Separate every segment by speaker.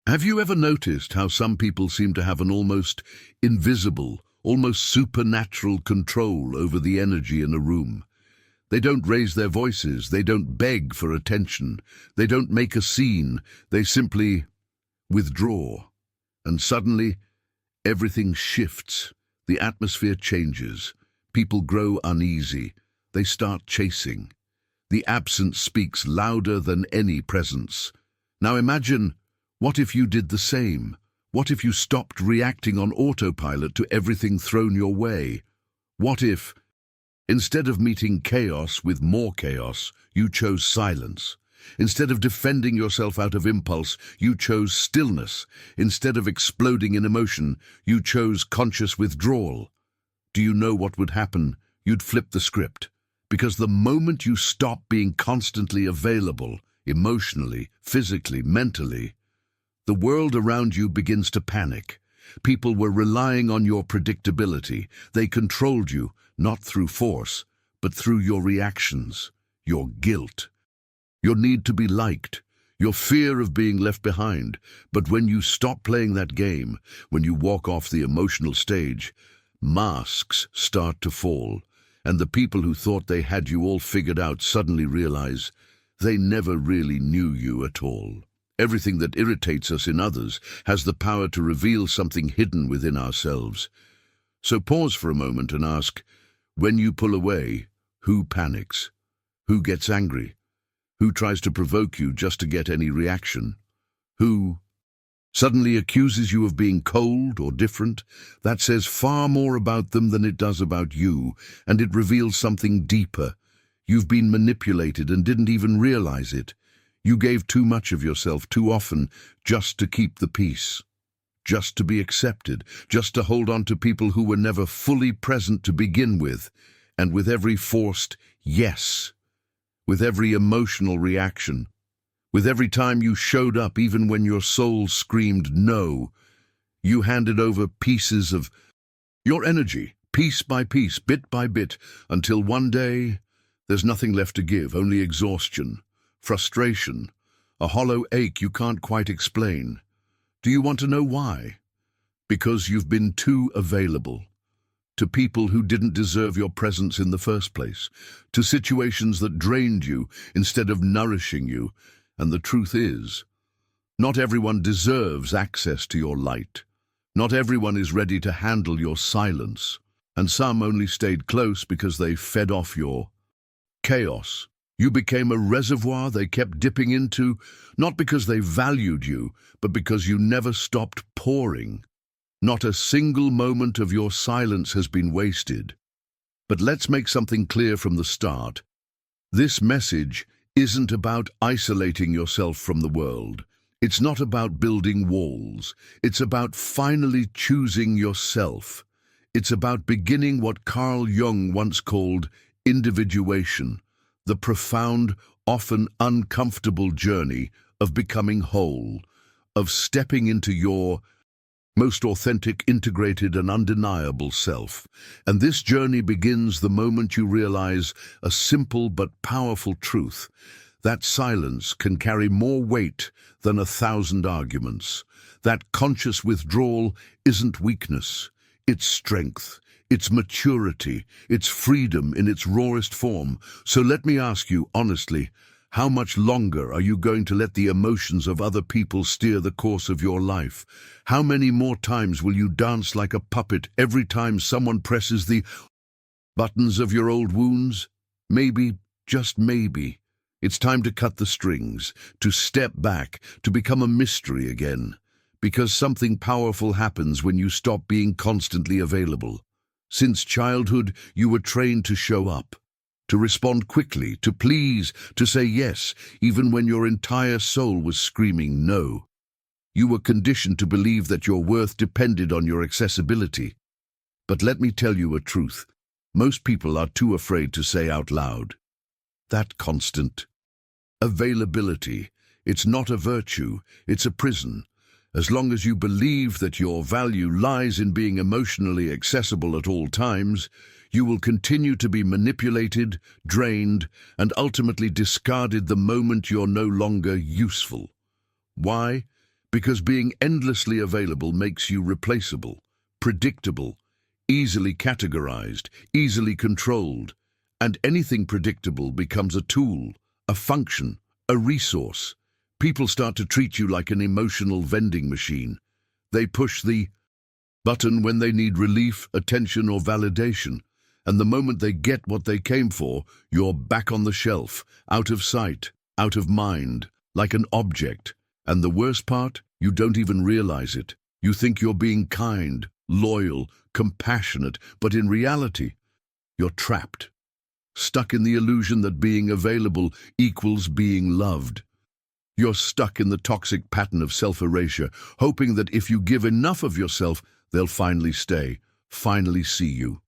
Speaker 1: Have you ever noticed how some people seem to have an almost invisible, almost supernatural control over the energy in a room? They don't raise their voices, they don't beg for attention, they don't make a scene, they simply withdraw. And suddenly, everything shifts, the atmosphere changes, people grow uneasy, they start chasing. The absence speaks louder than any presence. Now imagine, what if you did the same? What if you stopped reacting on autopilot to everything thrown your way? What if, instead of meeting chaos with more chaos, you chose silence? Instead of defending yourself out of impulse, you chose stillness. Instead of exploding in emotion, you chose conscious withdrawal. Do you know what would happen? You'd flip the script. Because the moment you stop being constantly available, emotionally, physically, mentally, the world around you begins to panic. People were relying on your predictability. They controlled you, not through force, but through your reactions, your guilt, your need to be liked, your fear of being left behind. But when you stop playing that game, when you walk off the emotional stage, masks start to fall. And the people who thought they had you all figured out suddenly realize they never really knew you at all. Everything that irritates us in others has the power to reveal something hidden within ourselves. So pause for a moment and ask, when you pull away, who panics? Who gets angry? Who tries to provoke you just to get any reaction? Who suddenly accuses you of being cold or different? That says far more about them than it does about you, and it reveals something deeper. You've been manipulated and didn't even realize it. You gave too much of yourself too often just to keep the peace, just to be accepted, just to hold on to people who were never fully present to begin with. And with every forced yes, with every emotional reaction, with every time you showed up even when your soul screamed no, you handed over pieces of your energy, piece by piece, bit by bit, until one day there's nothing left to give, only exhaustion, frustration, a hollow ache you can't quite explain. Do you want to know why? Because you've been too available. To people who didn't deserve your presence in the first place, to situations that drained you instead of nourishing you. And the truth is, not everyone deserves access to your light. Not everyone is ready to handle your silence. And some only stayed close because they fed off your chaos. You became a reservoir they kept dipping into, not because they valued you, but because you never stopped pouring. Not a single moment of your silence has been wasted. But let's make something clear from the start. This message isn't about isolating yourself from the world. It's not about building walls. It's about finally choosing yourself. It's about beginning what Carl Jung once called individuation, the profound, often uncomfortable journey of becoming whole, of stepping into your most authentic, integrated, and undeniable self. And this journey begins the moment you realize a simple but powerful truth: that silence can carry more weight than 1,000 arguments. That conscious withdrawal isn't weakness, it's strength, it's maturity, it's freedom in its rawest form. So let me ask you honestly, how much longer are you going to let the emotions of other people steer the course of your life? How many more times will you dance like a puppet every time someone presses the buttons of your old wounds? Maybe, just maybe, it's time to cut the strings, to step back, to become a mystery again. Because something powerful happens when you stop being constantly available. Since childhood, you were trained to show up, to respond quickly, to please, to say yes, even when your entire soul was screaming no. You were conditioned to believe that your worth depended on your accessibility. But let me tell you a truth. Most people are too afraid to say out loud. That constant availability, it's not a virtue, it's a prison. As long as you believe that your value lies in being emotionally accessible at all times, you will continue to be manipulated, drained, and ultimately discarded the moment you're no longer useful. Why? Because being endlessly available makes you replaceable, predictable, easily categorized, easily controlled, and anything predictable becomes a tool, a function, a resource. People start to treat you like an emotional vending machine. They push the button when they need relief, attention, or validation. And the moment they get what they came for, you're back on the shelf, out of sight, out of mind, like an object. And the worst part, you don't even realize it. You think you're being kind, loyal, compassionate, but in reality, you're trapped. Stuck in the illusion that being available equals being loved. You're stuck in the toxic pattern of self-erasure, hoping that if you give enough of yourself, they'll finally stay, finally see you,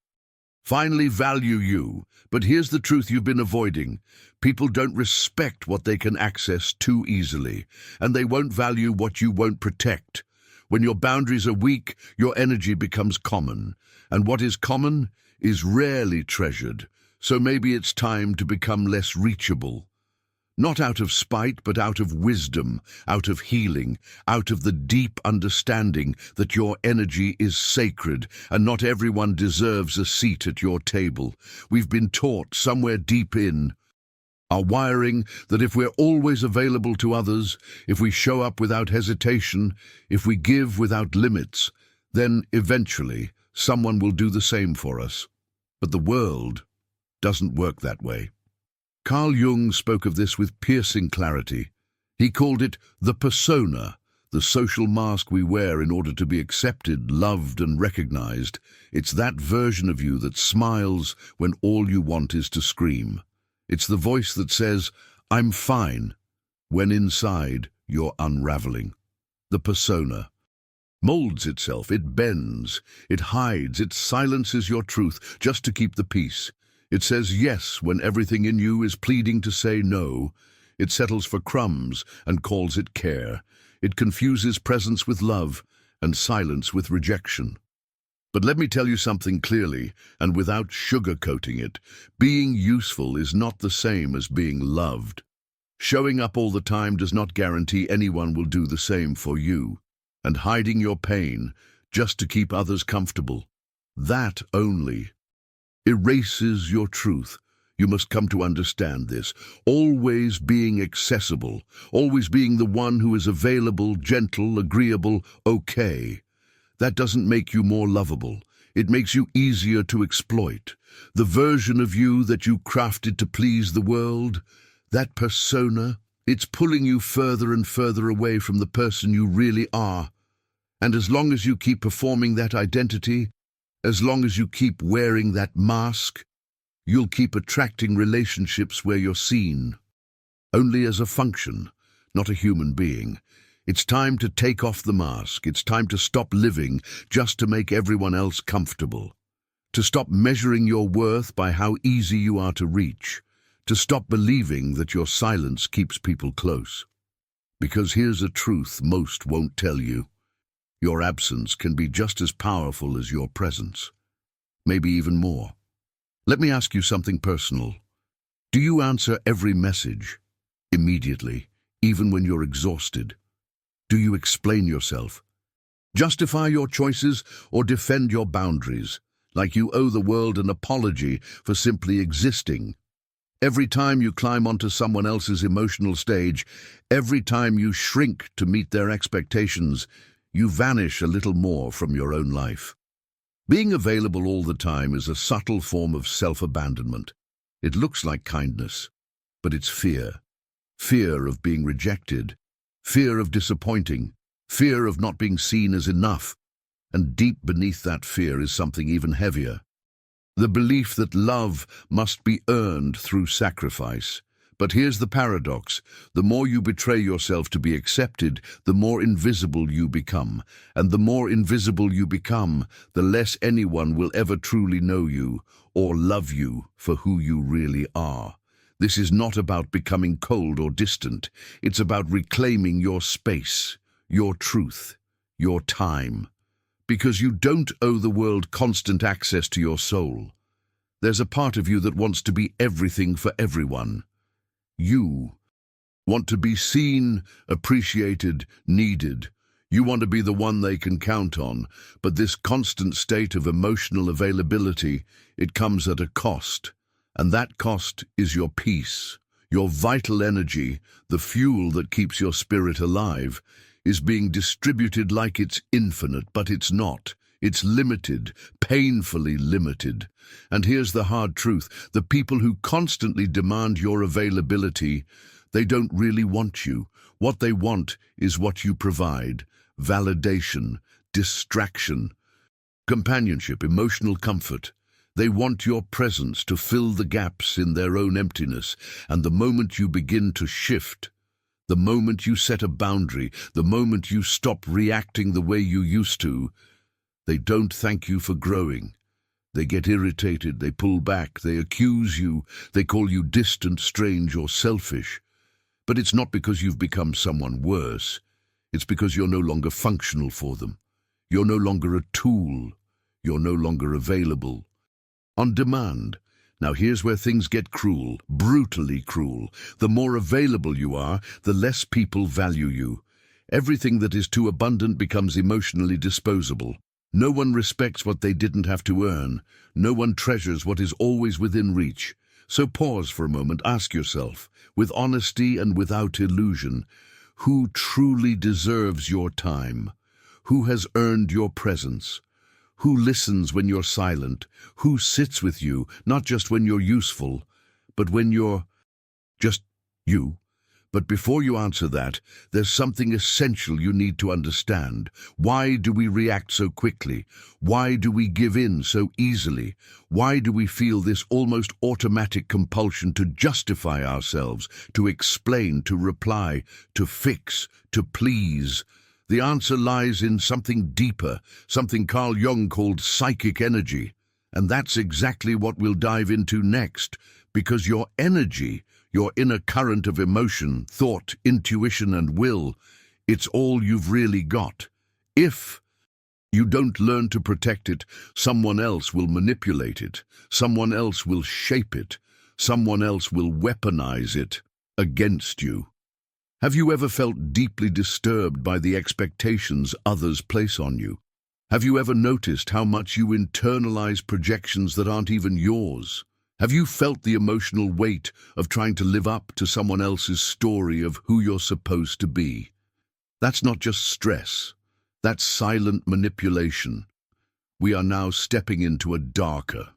Speaker 1: finally value you. But here's the truth you've been avoiding. People don't respect what they can access too easily, and they won't value what you won't protect. When your boundaries are weak, your energy becomes common, and what is common is rarely treasured. So maybe it's time to become less reachable. Not out of spite, but out of wisdom, out of healing, out of the deep understanding that your energy is sacred and not everyone deserves a seat at your table. We've been taught somewhere deep in our wiring that if we're always available to others, if we show up without hesitation, if we give without limits, then eventually someone will do the same for us. But the world doesn't work that way. Carl Jung spoke of this with piercing clarity. He called it the persona, the social mask we wear in order to be accepted, loved, and recognized. It's that version of you that smiles when all you want is to scream. It's the voice that says, "I'm fine," when inside you're unraveling. The persona molds itself, it bends, it hides, it silences your truth just to keep the peace. It says yes when everything in you is pleading to say no. It settles for crumbs and calls it care. It confuses presence with love and silence with rejection. But let me tell you something clearly, and without sugarcoating it. Being useful is not the same as being loved. Showing up all the time does not guarantee anyone will do the same for you. And hiding your pain just to keep others comfortable, that only erases your truth. You must come to understand this. Always being accessible, always being the one who is available, gentle, agreeable, okay. That doesn't make you more lovable. It makes you easier to exploit. The version of you that you crafted to please the world, that persona, it's pulling you further and further away from the person you really are. And as long as you keep performing that identity, as long as you keep wearing that mask, you'll keep attracting relationships where you're seen only as a function, not a human being. It's time to take off the mask. It's time to stop living just to make everyone else comfortable. To stop measuring your worth by how easy you are to reach. To stop believing that your silence keeps people close. Because here's a truth most won't tell you. Your absence can be just as powerful as your presence. Maybe even more. Let me ask you something personal. Do you answer every message immediately, even when you're exhausted? Do you explain yourself, justify your choices, or defend your boundaries, like you owe the world an apology for simply existing? Every time you climb onto someone else's emotional stage, every time you shrink to meet their expectations, you vanish a little more from your own life. Being available all the time is a subtle form of self-abandonment. It looks like kindness, but it's fear. Fear of being rejected, fear of disappointing, fear of not being seen as enough. And deep beneath that fear is something even heavier. The belief that love must be earned through sacrifice. But here's the paradox. The more you betray yourself to be accepted, the more invisible you become. And the more invisible you become, the less anyone will ever truly know you or love you for who you really are. This is not about becoming cold or distant. It's about reclaiming your space, your truth, your time. Because you don't owe the world constant access to your soul. There's a part of you that wants to be everything for everyone. You want to be seen, appreciated, needed. You want to be the one they can count on, but this constant state of emotional availability, it comes at a cost. And that cost is your peace. Your vital energy, the fuel that keeps your spirit alive, is being distributed like it's infinite, but it's not. It's limited, painfully limited. And here's the hard truth. The people who constantly demand your availability, they don't really want you. What they want is what you provide. Validation, distraction, companionship, emotional comfort. They want your presence to fill the gaps in their own emptiness. And the moment you begin to shift, the moment you set a boundary, the moment you stop reacting the way you used to, they don't thank you for growing. They get irritated, they pull back, they accuse you, they call you distant, strange, or selfish. But it's not because you've become someone worse. It's because you're no longer functional for them. You're no longer a tool. You're no longer available. On demand. Now here's where things get cruel, brutally crual. The more available you are, the less people value you. Everything that is too abundant becomes emotionally disposable. No one respects what they didn't have to earn. No one treasures what is always within reach. So pause for a moment, ask yourself, with honesty and without illusion, who truly deserves your time? Who has earned your presence? Who listens when you're silent? Who sits with you, not just when you're useful, but when you're just you? But before you answer that, there's something essential you need to understand. Why do we react so quickly? Why do we give in so easily? Why do we feel this almost automatic compulsion to justify ourselves, to explain, to reply, to fix, to please? The answer lies in something deeper, something Carl Jung called psychic energy. And that's exactly what we'll dive into next, because your energy, your inner current of emotion, thought, intuition, and will, it's all you've really got. If you don't learn to protect it, someone else will manipulate it, someone else will shape it, someone else will weaponize it against you. Have you ever felt deeply disturbed by the expectations others place on you? Have you ever noticed how much you internalize projections that aren't even yours? Have you felt the emotional weight of trying to live up to someone else's story of who you're supposed to be? That's not just stress. That's silent manipulation. We are now stepping into a darker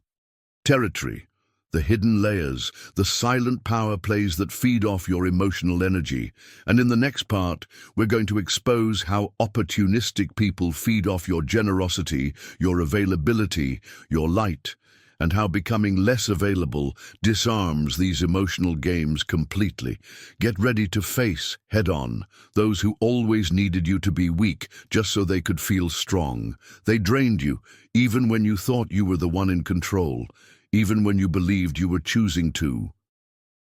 Speaker 1: territory. The hidden layers, the silent power plays that feed off your emotional energy. And in the next part, we're going to expose how opportunistic people feed off your generosity, your availability, your light, and how becoming less available disarms these emotional games completely. Get ready to face, head-on, those who always needed you to be weak just so they could feel strong. They drained you, even when you thought you were the one in control, even when you believed you were choosing to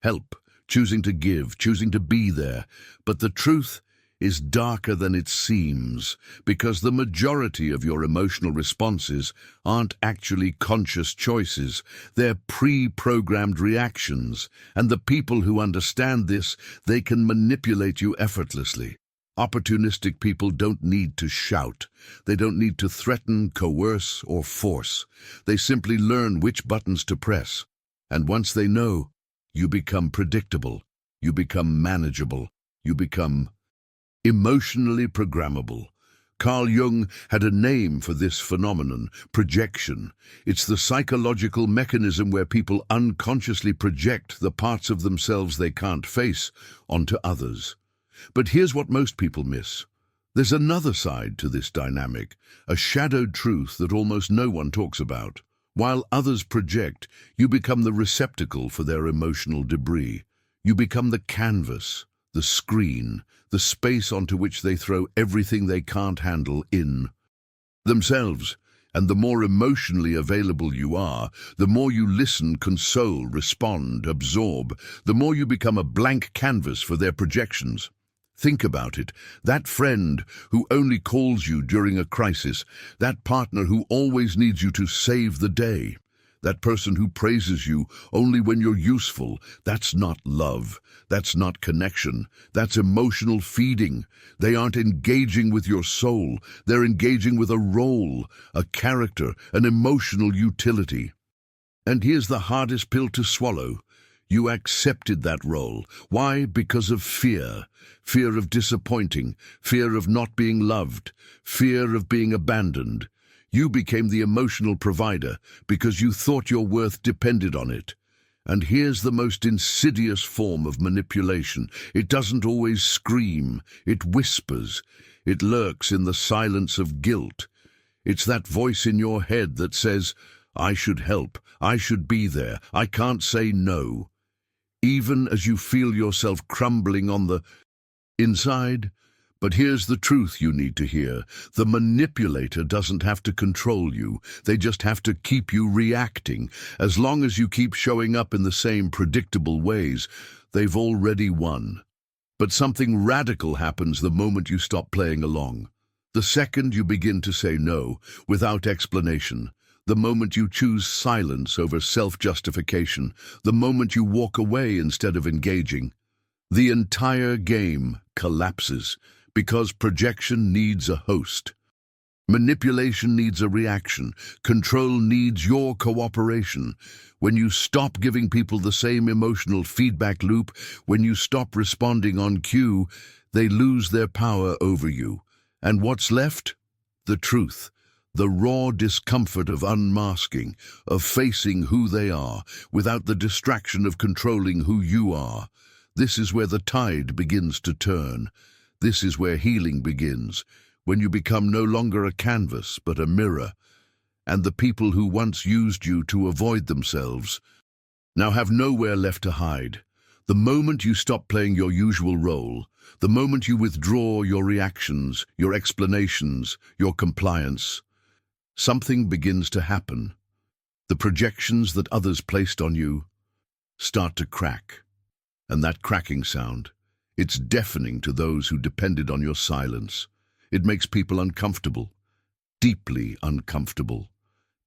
Speaker 1: help, choosing to give, choosing to be there. But the truth is darker than it seems, because the majority of your emotional responses aren't actually conscious choices. They're pre-programmed reactions, and the people who understand this, they can manipulate you effortlessly. Opportunistic people don't need to shout. They don't need to threaten, coerce, or force. They simply learn which buttons to press. And once they know, you become predictable. You become manageable. You become emotionally programmable. Carl Jung had a name for this phenomenon: projection. It's the psychological mechanism where people unconsciously project the parts of themselves they can't face onto others. But here's what most people miss. There's another side to this dynamic, a shadowed truth that almost no one talks about. While others project, you become the receptacle for their emotional debris. You become the canvas, the screen, the space onto which they throw everything they can't handle in themselves. And the more emotionally available you are, the more you listen, console, respond, absorb, the more you become a blank canvas for their projections. Think about it. That friend who only calls you during a crisis, that partner who always needs you to save the day, That person who praises you only when you're useful, that's not love. That's not connection. That's emotional feeding. They aren't engaging with your soul. They're engaging with a role, a character, an emotional utility. And here's the hardest pill to swallow. You accepted that role. Why? Because of fear. Fear of disappointing, fear of not being loved, fear of being abandoned. You became the emotional provider because you thought your worth depended on it. And here's the most insidious form of manipulation. It doesn't always scream, it whispers. It lurks in the silence of guilt. It's that voice in your head that says, I should help, I should be there, I can't say no. Even as you feel yourself crumbling on the inside. But here's the truth you need to hear. The manipulator doesn't have to control you. They just have to keep you reacting. As long as you keep showing up in the same predictable ways, they've already won. But something radical happens the moment you stop playing along. The second you begin to say no, without explanation. The moment you choose silence over self-justification. The moment you walk away instead of engaging. The entire game collapses because projection needs a host. Manipulation needs a reaction. Control needs your cooperation. When you stop giving people the same emotional feedback loop, when you stop responding on cue, they lose their power over you. And what's left? The truth. The raw discomfort of unmasking, of facing who they are, without the distraction of controlling who you are. This is where the tide begins to turn. This is where healing begins, when you become no longer a canvas, but a mirror. And the people who once used you to avoid themselves now have nowhere left to hide. The moment you stop playing your usual role, the moment you withdraw your reactions, your explanations, your compliance, something begins to happen. The projections that others placed on you start to crack. And that cracking sound, it's deafening to those who depended on your silence. It makes people uncomfortable, deeply uncomfortable,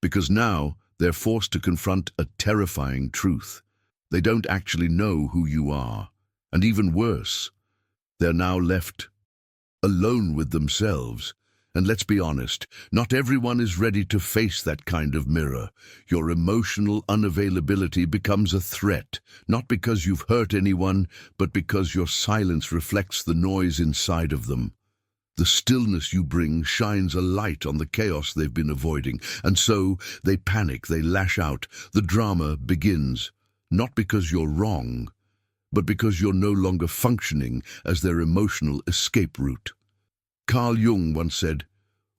Speaker 1: because now they're forced to confront a terrifying truth. They don't actually know who you are. And even worse, they're now left alone with themselves. And let's be honest, not everyone is ready to face that kind of mirror. Your emotional unavailability becomes a threat, not because you've hurt anyone, but because your silence reflects the noise inside of them. The stillness you bring shines a light on the chaos they've been avoiding, and so they panic, they lash out. The drama begins, not because you're wrong, but because you're no longer functioning as their emotional escape route. Carl Jung once said,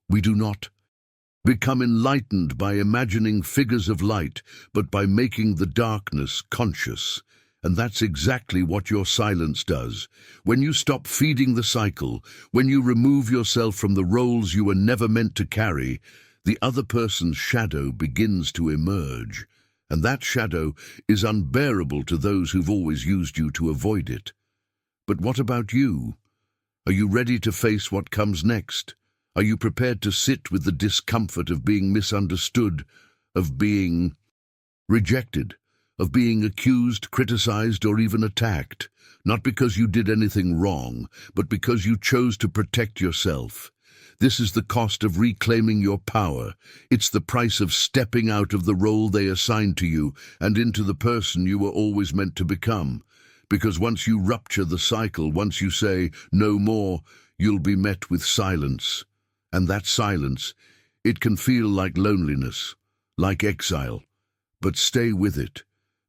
Speaker 1: "We do not become enlightened by imagining figures of light, but by making the darkness conscious." And that's exactly what your silence does. When you stop feeding the cycle, when you remove yourself from the roles you were never meant to carry, the other person's shadow begins to emerge. And that shadow is unbearable to those who've always used you to avoid it. But what about you? Are you ready to face what comes next? Are you prepared to sit with the discomfort of being misunderstood, of being rejected, of being accused, criticized, or even attacked? Not because you did anything wrong, but because you chose to protect yourself. This is the cost of reclaiming your power. It's the price of stepping out of the role they assigned to you and into the person you were always meant to become. Because once you rupture the cycle, once you say, "No more," you'll be met with silence. And that silence, it can feel like loneliness, like exile. But stay with it,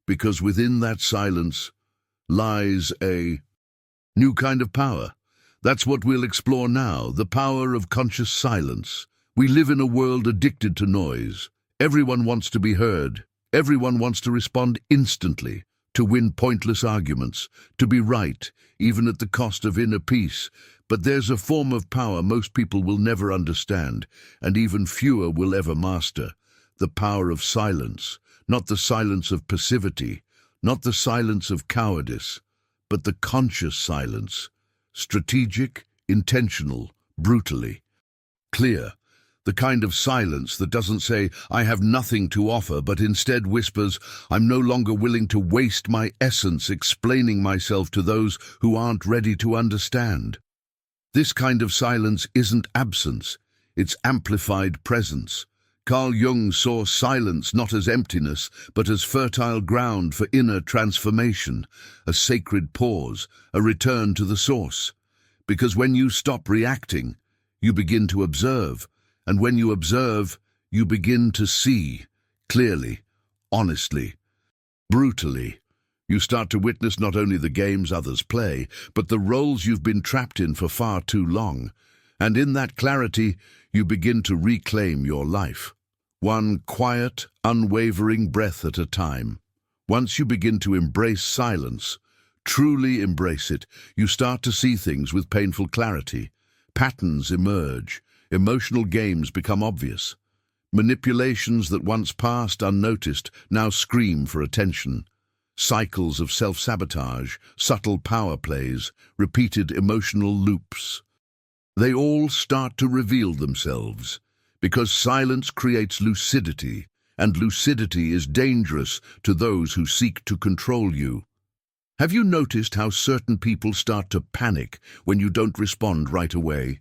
Speaker 1: because within that silence lies a new kind of power. That's what we'll explore now, the power of conscious silence. We live in a world addicted to noise. Everyone wants to be heard. Everyone wants to respond instantly, to win pointless arguments, to be right, even at the cost of inner peace. But there's a form of power most people will never understand, and even fewer will ever master. The power of silence, not the silence of passivity, not the silence of cowardice, but the conscious silence. Strategic, intentional, brutally clear. The kind of silence that doesn't say, "I have nothing to offer," but instead whispers, "I'm no longer willing to waste my essence explaining myself to those who aren't ready to understand." This kind of silence isn't absence, it's amplified presence. Carl Jung saw silence not as emptiness, but as fertile ground for inner transformation, a sacred pause, a return to the source. Because when you stop reacting, you begin to observe, and when you observe, you begin to see, clearly, honestly, brutally. You start to witness not only the games others play, but the roles you've been trapped in for far too long. And in that clarity, you begin to reclaim your life. One quiet, unwavering breath at a time. Once you begin to embrace silence, truly embrace it, you start to see things with painful clarity. Patterns emerge. Emotional games become obvious. Manipulations that once passed unnoticed now scream for attention. Cycles of self-sabotage, subtle power plays, repeated emotional loops. They all start to reveal themselves, because silence creates lucidity, and lucidity is dangerous to those who seek to control you. Have you noticed how certain people start to panic when you don't respond right away?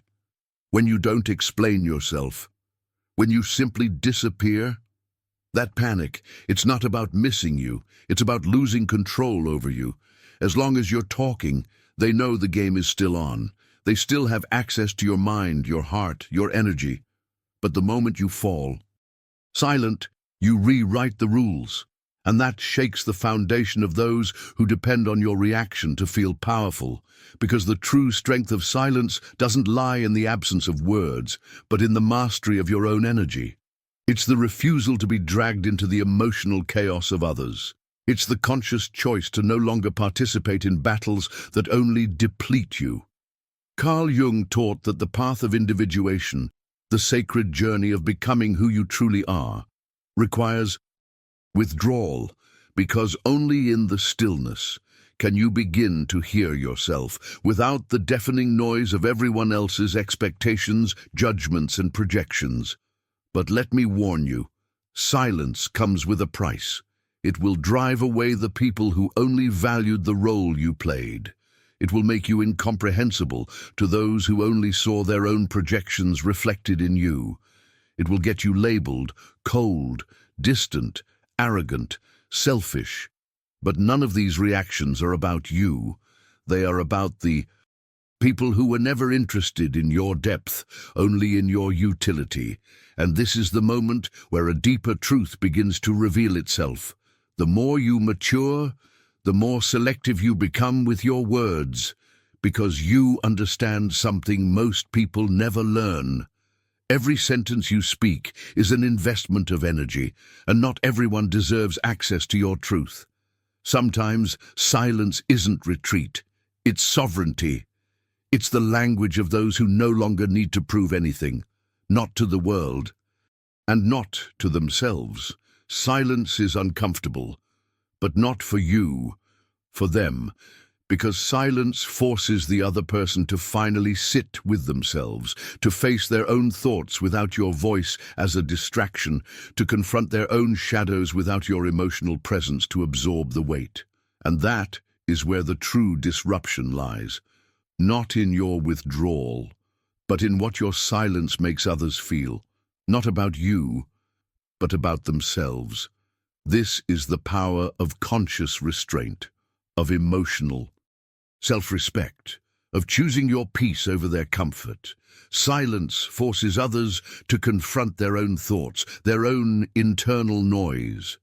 Speaker 1: When you don't explain yourself? When you simply disappear? That panic, it's not about missing you, it's about losing control over you. As long as you're talking, they know the game is still on. They still have access to your mind, your heart, your energy. But the moment you fall silent, you rewrite the rules. And that shakes the foundation of those who depend on your reaction to feel powerful, because the true strength of silence doesn't lie in the absence of words, but in the mastery of your own energy. It's the refusal to be dragged into the emotional chaos of others. It's the conscious choice to no longer participate in battles that only deplete you. Carl Jung taught that the path of individuation, the sacred journey of becoming who you truly are, requires withdrawal, because only in the stillness can you begin to hear yourself without the deafening noise of everyone else's expectations, judgments, and projections. But let me warn you, silence comes with a price. It will drive away the people who only valued the role you played. It will make you incomprehensible to those who only saw their own projections reflected in you. It will get you labeled cold, distant, arrogant, selfish. But none of these reactions are about you. They are about the people who were never interested in your depth, only in your utility. And this is the moment where a deeper truth begins to reveal itself. The more you mature, the more selective you become with your words, because you understand something most people never learn. Every sentence you speak is an investment of energy, and not everyone deserves access to your truth. Sometimes silence isn't retreat, it's sovereignty. It's the language of those who no longer need to prove anything, not to the world, and not to themselves. Silence is uncomfortable, but not for you, for them. Because silence forces the other person to finally sit with themselves, to face their own thoughts without your voice as a distraction, to confront their own shadows without your emotional presence to absorb the weight. And that is where the true disruption lies, not in your withdrawal, but in what your silence makes others feel, not about you, but about themselves. This is the power of conscious restraint, of emotional self-respect, of choosing your peace over their comfort. Silence forces others to confront their own thoughts, their own internal noise.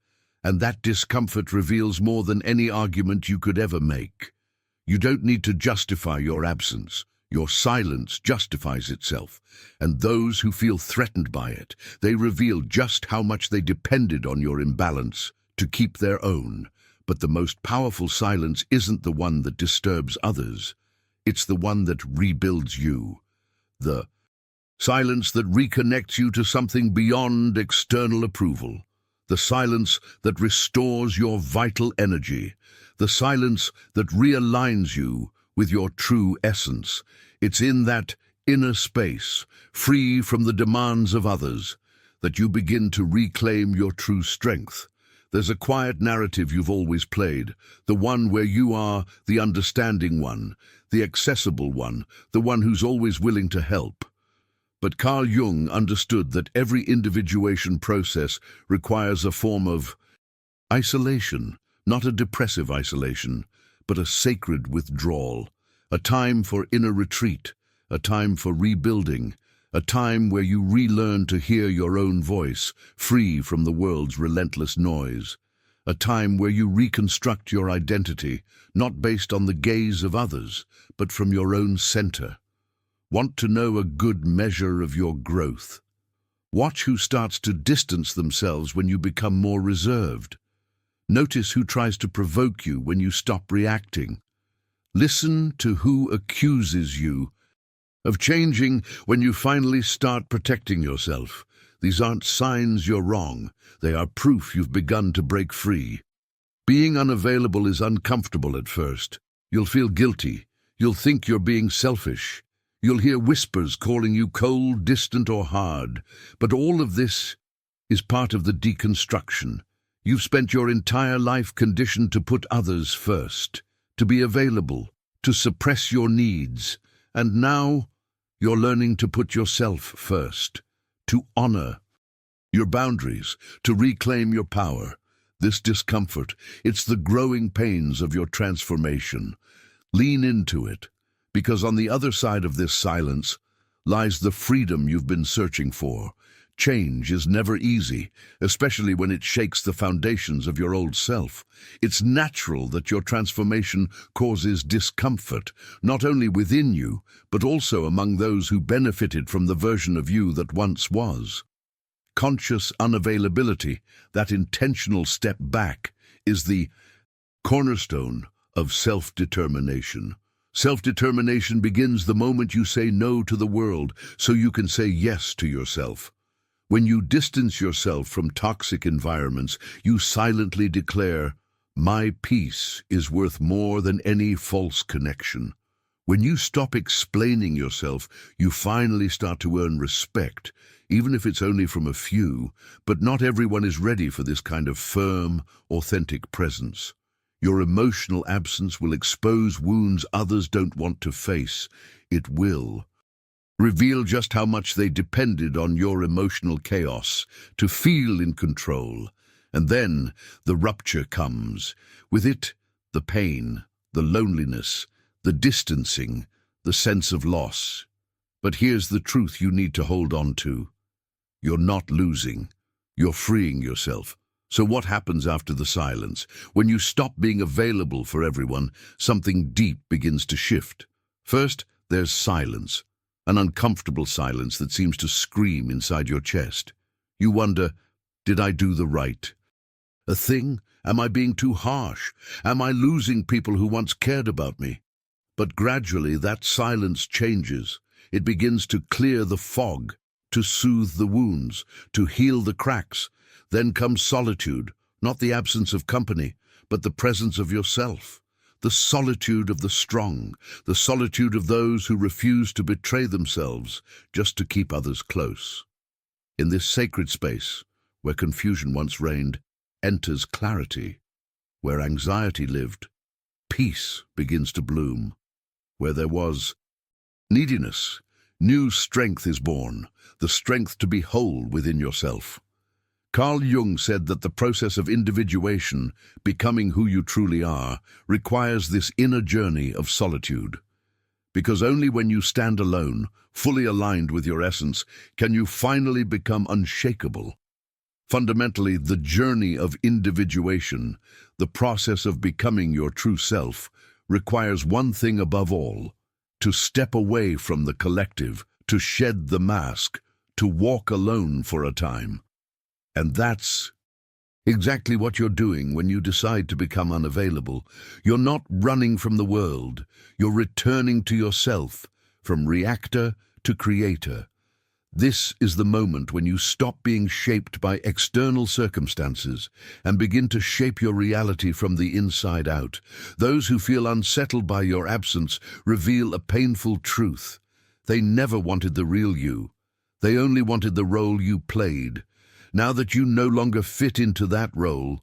Speaker 1: And that discomfort reveals more than any argument you could ever make. You don't need to justify your absence. Your silence justifies itself. And those who feel threatened by it, they reveal just how much they depended on your imbalance to keep their own. But the most powerful silence isn't the one that disturbs others. It's the one that rebuilds you. The silence that reconnects you to something beyond external approval. The silence that restores your vital energy. The silence that realigns you with your true essence. It's in that inner space, free from the demands of others, that you begin to reclaim your true strength. There's a quiet narrative you've always played, the one where you are the understanding one, the accessible one, the one who's always willing to help. But Carl Jung understood that every individuation process requires a form of isolation, not a depressive isolation, but a sacred withdrawal, a time for inner retreat, a time for rebuilding, a time where you relearn to hear your own voice, free from the world's relentless noise, a time where you reconstruct your identity, not based on the gaze of others, but from your own center. Want to know a good measure of your growth? Watch who starts to distance themselves when you become more reserved. Notice who tries to provoke you when you stop reacting. Listen to who accuses you of changing when you finally start protecting yourself. These aren't signs you're wrong. They are proof you've begun to break free. Being unavailable is uncomfortable at first. You'll feel guilty. You'll think you're being selfish. You'll hear whispers calling you cold, distant, or hard. But all of this is part of the deconstruction. You've spent your entire life conditioned to put others first, to be available, to suppress your needs. And now you're learning to put yourself first, to honor your boundaries, to reclaim your power. This discomfort, it's the growing pains of your transformation. Lean into it, because on the other side of this silence lies the freedom you've been searching for. Change is never easy, especially when it shakes the foundations of your old self. It's natural that your transformation causes discomfort, not only within you, but also among those who benefited from the version of you that once was. Conscious unavailability, that intentional step back, is the cornerstone of self-determination. Self-determination begins the moment you say no to the world, so you can say yes to yourself. When you distance yourself from toxic environments, you silently declare, "My peace is worth more than any false connection." When you stop explaining yourself, you finally start to earn respect, even if it's only from a few, but not everyone is ready for this kind of firm, authentic presence. Your emotional absence will expose wounds others don't want to face. It will reveal just how much they depended on your emotional chaos to feel in control. And then the rupture comes. With it, the pain, the loneliness, the distancing, the sense of loss. But here's the truth you need to hold on to. You're not losing. You're freeing yourself. So what happens after the silence? When you stop being available for everyone, something deep begins to shift. First, there's silence. An uncomfortable silence that seems to scream inside your chest. You wonder, did I do the right thing? Am I being too harsh? Am I losing people who once cared about me? But gradually that silence changes. It begins to clear the fog, to soothe the wounds, to heal the cracks. Then comes solitude, not the absence of company, but the presence of yourself. The solitude of the strong, the solitude of those who refuse to betray themselves just to keep others close. In this sacred space, where confusion once reigned, enters clarity. Where anxiety lived, peace begins to bloom. Where there was neediness, new strength is born, the strength to be whole within yourself. Carl Jung said that the process of individuation, becoming who you truly are, requires this inner journey of solitude. Because only when you stand alone, fully aligned with your essence, can you finally become unshakable. Fundamentally, the journey of individuation, the process of becoming your true self, requires one thing above all: to step away from the collective, to shed the mask, to walk alone for a time. And that's exactly what you're doing when you decide to become unavailable. You're not running from the world. You're returning to yourself, from reactor to creator. This is the moment when you stop being shaped by external circumstances and begin to shape your reality from the inside out. Those who feel unsettled by your absence reveal a painful truth. They never wanted the real you. They only wanted the role you played. Now that you no longer fit into that role,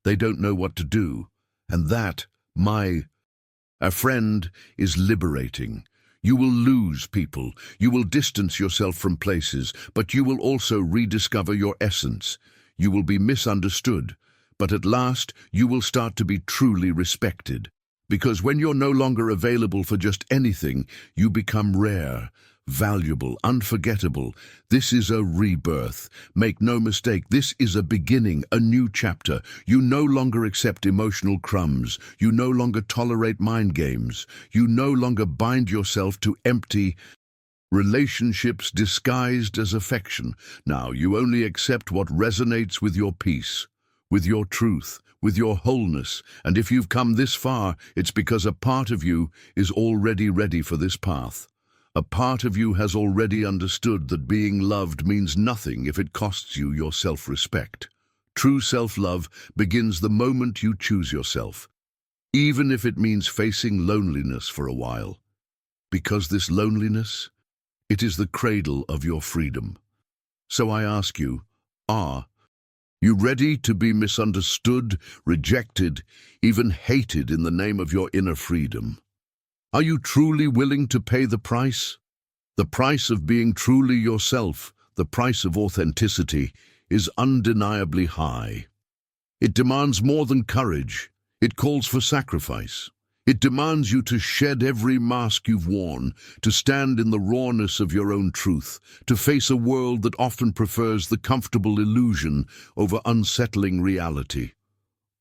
Speaker 1: they don't know what to do. And that, a friend, is liberating. You will lose people. You will distance yourself from places, but you will also rediscover your essence. You will be misunderstood, but at last you will start to be truly respected. Because when you're no longer available for just anything, you become rare, valuable, unforgettable. This is a rebirth. Make no mistake, this is a beginning, a new chapter. You no longer accept emotional crumbs. You no longer tolerate mind games. You no longer bind yourself to empty relationships disguised as affection. Now you only accept what resonates with your peace, with your truth, with your wholeness. And if you've come this far, it's because a part of you is already ready for this path. A part of you has already understood that being loved means nothing if it costs you your self-respect. True self-love begins the moment you choose yourself, even if it means facing loneliness for a while. Because this loneliness, it is the cradle of your freedom. So I ask you, are you ready to be misunderstood, rejected, even hated in the name of your inner freedom? Are you truly willing to pay the price? The price of being truly yourself, the price of authenticity, is undeniably high. It demands more than courage. It calls for sacrifice. It demands you to shed every mask you've worn, to stand in the rawness of your own truth, to face a world that often prefers the comfortable illusion over unsettling reality.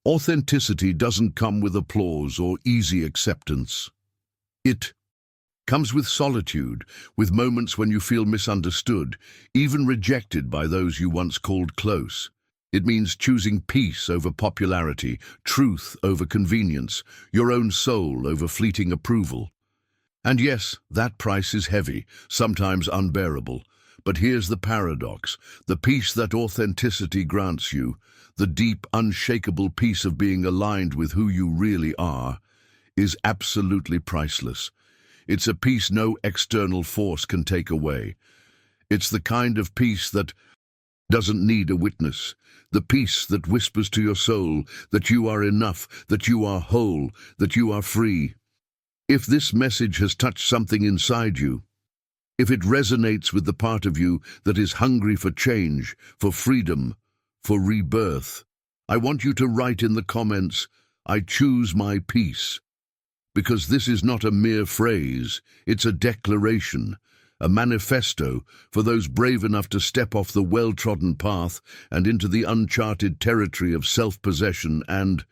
Speaker 1: Authenticity doesn't come with applause or easy acceptance. It comes with solitude, with moments when you feel misunderstood, even rejected by those you once called close. It means choosing peace over popularity, truth over convenience, your own soul over fleeting approval. And yes, that price is heavy, sometimes unbearable. But here's the paradox: the peace that authenticity grants you, the deep, unshakable peace of being aligned with who you really are, is absolutely priceless. It's a peace no external force can take away. It's the kind of peace that doesn't need a witness, the peace that whispers to your soul that you are enough, that you are whole, that you are free. If this message has touched something inside you, if it resonates with the part of you that is hungry for change, for freedom, for rebirth, I want you to write in the comments, "I choose my peace." Because this is not a mere phrase, it's a declaration, a manifesto for those brave enough to step off the well-trodden path and into the uncharted territory of self-possession and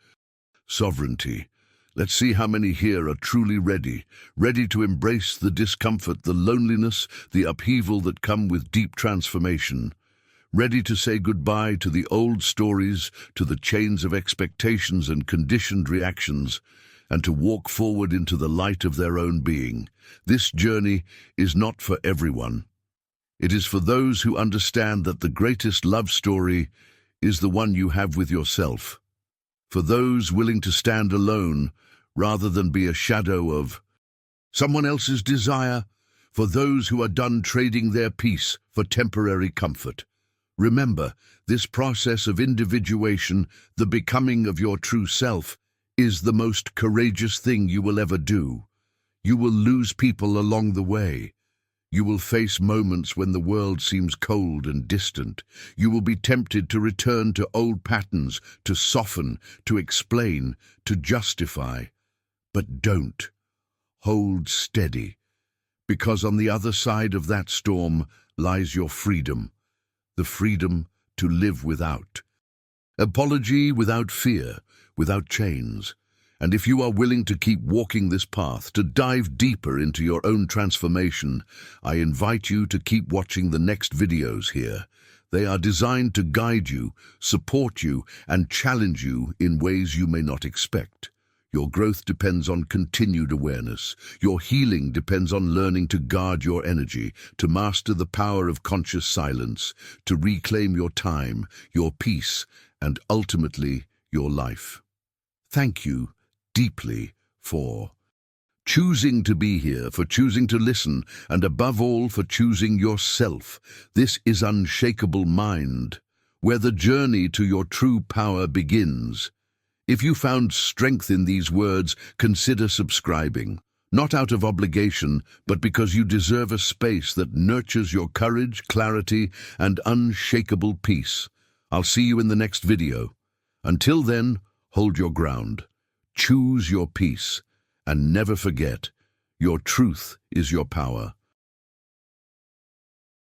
Speaker 1: sovereignty. Let's see how many here are truly ready to embrace the discomfort, the loneliness, the upheaval that come with deep transformation. Ready to say goodbye to the old stories, to the chains of expectations and conditioned reactions, and to walk forward into the light of their own being. This journey is not for everyone. It is for those who understand that the greatest love story is the one you have with yourself. For those willing to stand alone rather than be a shadow of someone else's desire. For those who are done trading their peace for temporary comfort. Remember, this process of individuation, the becoming of your true self, is the most courageous thing you will ever do. You will lose people along the way. You will face moments when the world seems cold and distant. You will be tempted to return to old patterns, to soften, to explain, to justify. But don't. Hold steady. Because on the other side of that storm lies your freedom. The freedom to live without apology, without fear, without chains. And if you are willing to keep walking this path, to dive deeper into your own transformation, I invite you to keep watching the next videos here. They are designed to guide you, support you, and challenge you in ways you may not expect. Your growth depends on continued awareness. Your healing depends on learning to guard your energy, to master the power of conscious silence, to reclaim your time, your peace, and ultimately, your life. Thank you deeply for choosing to be here, for choosing to listen, and above all for choosing yourself. This is Unshakable Mind, where the journey to your true power begins. If you found strength in these words, consider subscribing, not out of obligation, but because you deserve a space that nurtures your courage, clarity, and unshakable peace. I'll see you in the next video. Until then, hold your ground, choose your peace, and never forget, your truth is your power.